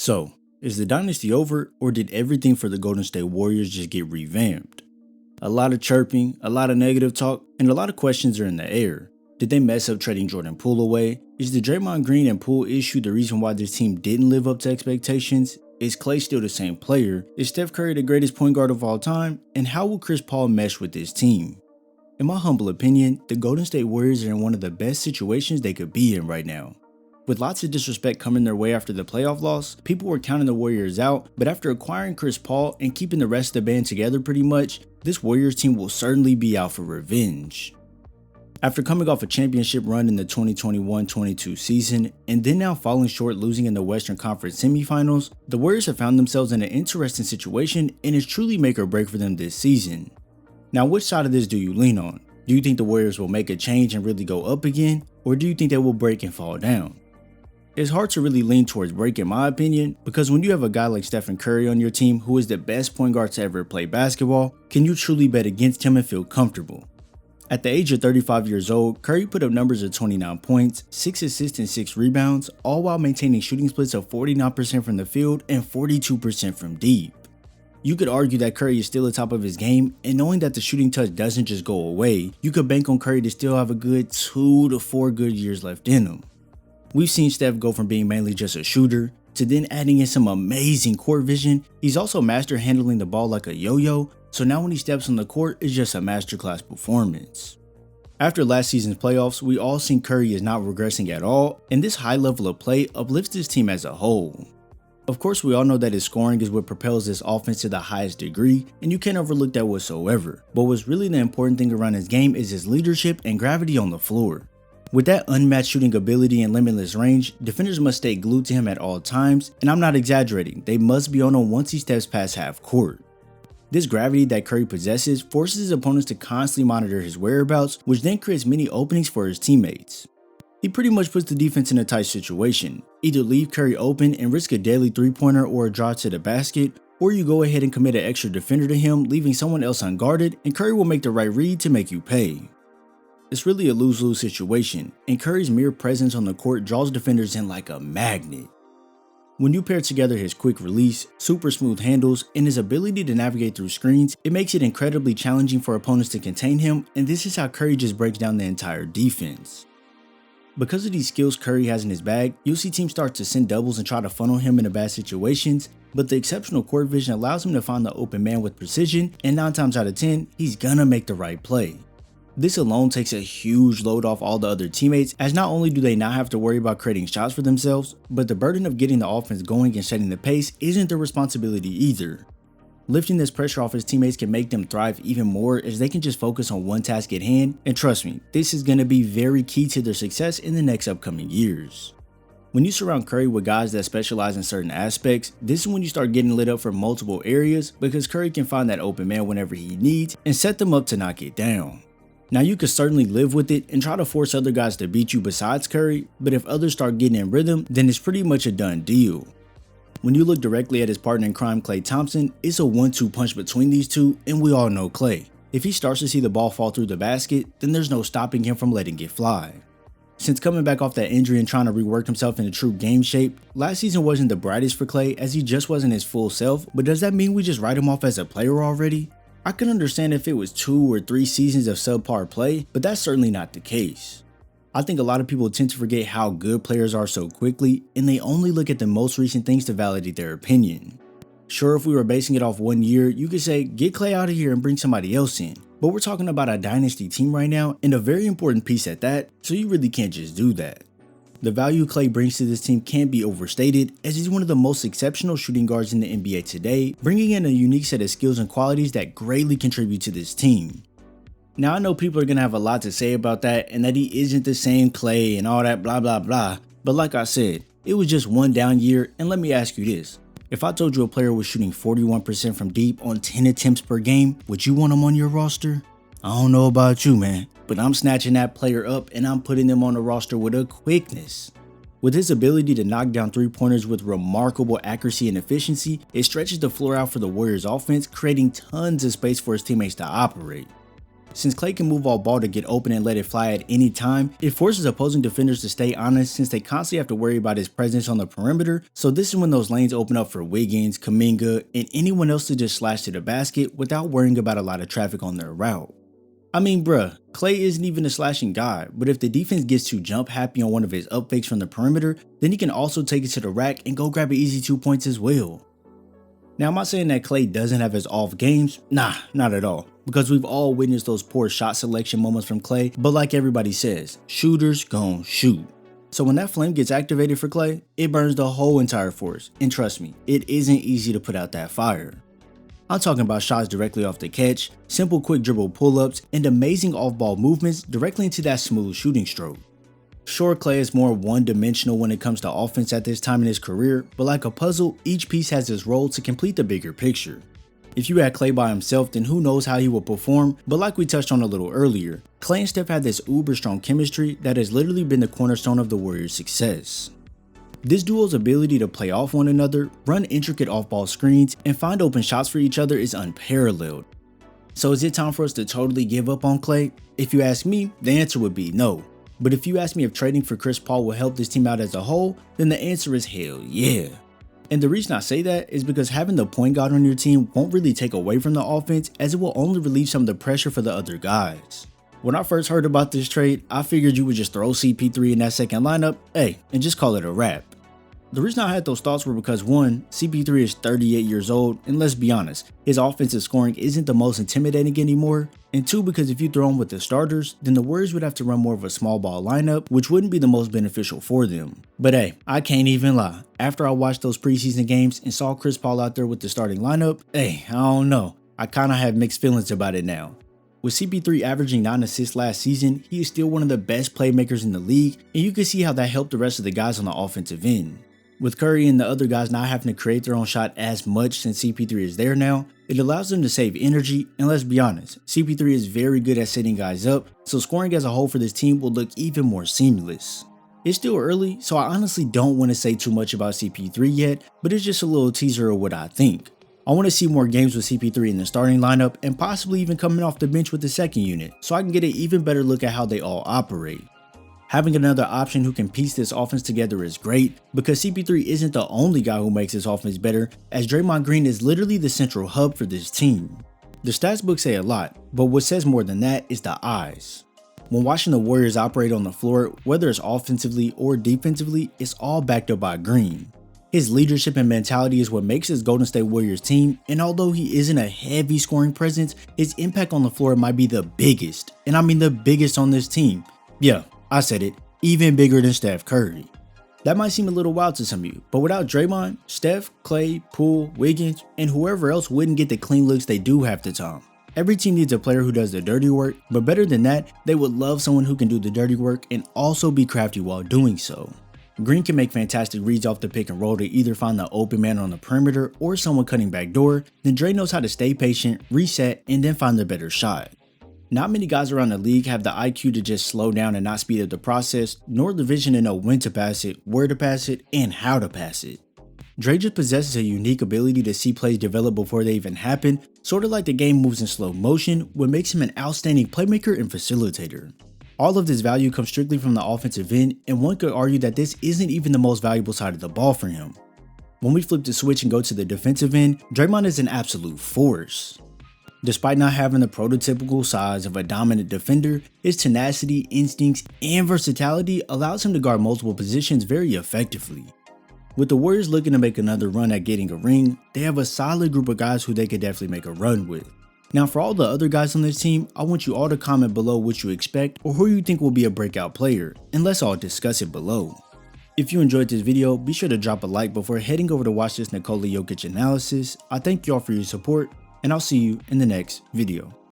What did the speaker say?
So, is the dynasty over, or did everything for the Golden State Warriors just get revamped? A lot of chirping, a lot of negative talk, and a lot of questions are in the air. Did they mess up trading Jordan Poole away? Is the Draymond Green and Poole issue the reason why this team didn't live up to expectations? Is Klay still the same player? Is Steph Curry the greatest point guard of all time? And how will Chris Paul mesh with this team? In my humble opinion, the Golden State Warriors are in one of the best situations they could be in right now. With lots of disrespect coming their way after the playoff loss, people were counting the Warriors out, but after acquiring Chris Paul and keeping the rest of the band together pretty much, this Warriors team will certainly be out for revenge. After coming off a championship run in the 2021-22 season, and then now falling short losing in the Western Conference semifinals, the Warriors have found themselves in an interesting situation and it's truly make or break for them this season. Now, which side of this do you lean on? Do you think the Warriors will make a change and really go up again, or do you think they will break and fall down? It's hard to really lean towards break in my opinion, because when you have a guy like Stephen Curry on your team who is the best point guard to ever play basketball, can you truly bet against him and feel comfortable? At the age of 35 years old, Curry put up numbers of 29 points, 6 assists and 6 rebounds, all while maintaining shooting splits of 49% from the field and 42% from deep. You could argue that Curry is still at the top of his game, and knowing that the shooting touch doesn't just go away, you could bank on Curry to still have a good 2 to 4 good years left in him. We've seen Steph go from being mainly just a shooter to then adding in some amazing court vision. He's also mastered handling the ball like a yo-yo, so now when he steps on the court, it's just a masterclass performance. After last season's playoffs, we all seen Curry is not regressing at all, and this high level of play uplifts his team as a whole. Of course, we all know that his scoring is what propels this offense to the highest degree, and you can't overlook that whatsoever. But what's really the important thing around his game is his leadership and gravity on the floor. With that unmatched shooting ability and limitless range, defenders must stay glued to him at all times, and I'm not exaggerating, they must be on him once he steps past half court. This gravity that Curry possesses forces his opponents to constantly monitor his whereabouts, which then creates many openings for his teammates. He pretty much puts the defense in a tight situation. Either leave Curry open and risk a deadly three-pointer or a drive to the basket, or you go ahead and commit an extra defender to him, leaving someone else unguarded, and Curry will make the right read to make you pay. It's really a lose-lose situation, and Curry's mere presence on the court draws defenders in like a magnet. When you pair together his quick release, super smooth handles, and his ability to navigate through screens, it makes it incredibly challenging for opponents to contain him, and this is how Curry just breaks down the entire defense. Because of these skills Curry has in his bag, you'll see teams start to send doubles and try to funnel him into bad situations, but the exceptional court vision allows him to find the open man with precision, and 9 times out of 10, he's gonna make the right play. This alone takes a huge load off all the other teammates, as not only do they not have to worry about creating shots for themselves, but the burden of getting the offense going and setting the pace isn't their responsibility either. Lifting this pressure off his teammates can make them thrive even more, as they can just focus on one task at hand, and trust me, this is going to be very key to their success in the next upcoming years. When you surround Curry with guys that specialize in certain aspects, this is when you start getting lit up from multiple areas, because Curry can find that open man whenever he needs and set them up to knock it down. Now, you could certainly live with it and try to force other guys to beat you besides Curry, but if others start getting in rhythm, then it's pretty much a done deal. When you look directly at his partner in crime, Klay Thompson, it's a 1-2 punch between these two, and we all know Klay. If he starts to see the ball fall through the basket, then there's no stopping him from letting it fly. Since coming back off that injury and trying to rework himself into true game shape, last season wasn't the brightest for Klay, as he just wasn't his full self, but does that mean we just write him off as a player already? I could understand if it was 2 or 3 seasons of subpar play, but that's certainly not the case. I think a lot of people tend to forget how good players are so quickly, and they only look at the most recent things to validate their opinion. Sure, if we were basing it off 1 year, you could say, get Klay out of here and bring somebody else in. But we're talking about a dynasty team right now, and a very important piece at that, so you really can't just do that. The value Klay brings to this team can't be overstated, as he's one of the most exceptional shooting guards in the NBA today, bringing in a unique set of skills and qualities that greatly contribute to this team. Now, I know people are going to have a lot to say about that, and that he isn't the same Klay and all that blah blah blah, but like I said, it was just one down year, and let me ask you this. If I told you a player was shooting 41% from deep on 10 attempts per game, would you want him on your roster? I don't know about you, man, but I'm snatching that player up and I'm putting them on the roster with a quickness. With his ability to knock down three-pointers with remarkable accuracy and efficiency, it stretches the floor out for the Warriors offense, creating tons of space for his teammates to operate. Since Klay can move off ball to get open and let it fly at any time, it forces opposing defenders to stay honest since they constantly have to worry about his presence on the perimeter, so this is when those lanes open up for Wiggins, Kuminga, and anyone else to just slash to the basket without worrying about a lot of traffic on their route. I mean bruh, Klay isn't even a slashing guy, but if the defense gets too jump happy on one of his up fakes from the perimeter, then he can also take it to the rack and go grab an easy 2 points as well. Now I'm not saying that Klay doesn't have his off games, nah, not at all, because we've all witnessed those poor shot selection moments from Klay, but like everybody says, shooters gon' shoot. So when that flame gets activated for Klay, it burns the whole entire force, and trust me, it isn't easy to put out that fire. I'm talking about shots directly off the catch, simple quick dribble pull-ups, and amazing off-ball movements directly into that smooth shooting stroke. Sure, Klay is more one-dimensional when it comes to offense at this time in his career, but like a puzzle, each piece has its role to complete the bigger picture. If you had Klay by himself, then who knows how he will perform, but like we touched on a little earlier, Klay and Steph had this uber strong chemistry that has literally been the cornerstone of the Warriors' success. This duo's ability to play off one another, run intricate off-ball screens, and find open shots for each other is unparalleled. So is it time for us to totally give up on Klay? If you ask me, the answer would be no. But if you ask me if trading for Chris Paul will help this team out as a whole, then the answer is hell yeah. And the reason I say that is because having the point guard on your team won't really take away from the offense, as it will only relieve some of the pressure for the other guys. When I first heard about this trade, I figured you would just throw CP3 in that second lineup, and just call it a wrap. The reason I had those thoughts were because 1, CP3 is 38 years old, and let's be honest, his offensive scoring isn't the most intimidating anymore, and 2, because if you throw him with the starters, then the Warriors would have to run more of a small ball lineup, which wouldn't be the most beneficial for them. But I can't even lie, after I watched those preseason games and saw Chris Paul out there with the starting lineup, I don't know, I kinda have mixed feelings about it now. With CP3 averaging 9 assists last season, he is still one of the best playmakers in the league, and you can see how that helped the rest of the guys on the offensive end. With Curry and the other guys not having to create their own shot as much since CP3 is there now, it allows them to save energy, and let's be honest, CP3 is very good at setting guys up, so scoring as a whole for this team will look even more seamless. It's still early, so I honestly don't want to say too much about CP3 yet, but it's just a little teaser of what I think. I want to see more games with CP3 in the starting lineup and possibly even coming off the bench with the second unit, so I can get an even better look at how they all operate. Having another option who can piece this offense together is great, because CP3 isn't the only guy who makes this offense better, as Draymond Green is literally the central hub for this team. The stats books say a lot, but what says more than that is the eyes. When watching the Warriors operate on the floor, whether it's offensively or defensively, it's all backed up by Green. His leadership and mentality is what makes this Golden State Warriors team, and although he isn't a heavy scoring presence, his impact on the floor might be the biggest, and I mean the biggest on this team. Yeah, I said it, even bigger than Steph Curry. That might seem a little wild to some of you, but without Draymond, Steph, Klay, Poole, Wiggins, and whoever else wouldn't get the clean looks they do half the time. Every team needs a player who does the dirty work, but better than that, they would love someone who can do the dirty work and also be crafty while doing so. Green can make fantastic reads off the pick and roll to either find the open man on the perimeter or someone cutting back door, then Dre knows how to stay patient, reset, and then find the better shot. Not many guys around the league have the IQ to just slow down and not speed up the process, nor the vision to know when to pass it, where to pass it, and how to pass it. Dre just possesses a unique ability to see plays develop before they even happen, sort of like the game moves in slow motion, what makes him an outstanding playmaker and facilitator. All of this value comes strictly from the offensive end, and one could argue that this isn't even the most valuable side of the ball for him. When we flip the switch and go to the defensive end, Draymond is an absolute force. Despite not having the prototypical size of a dominant defender, his tenacity, instincts, and versatility allows him to guard multiple positions very effectively. With the Warriors looking to make another run at getting a ring, they have a solid group of guys who they could definitely make a run with. Now for all the other guys on this team, I want you all to comment below what you expect or who you think will be a breakout player, and let's all discuss it below. If you enjoyed this video, be sure to drop a like before heading over to watch this Nikola Jokic analysis. I thank you all for your support, and I'll see you in the next video.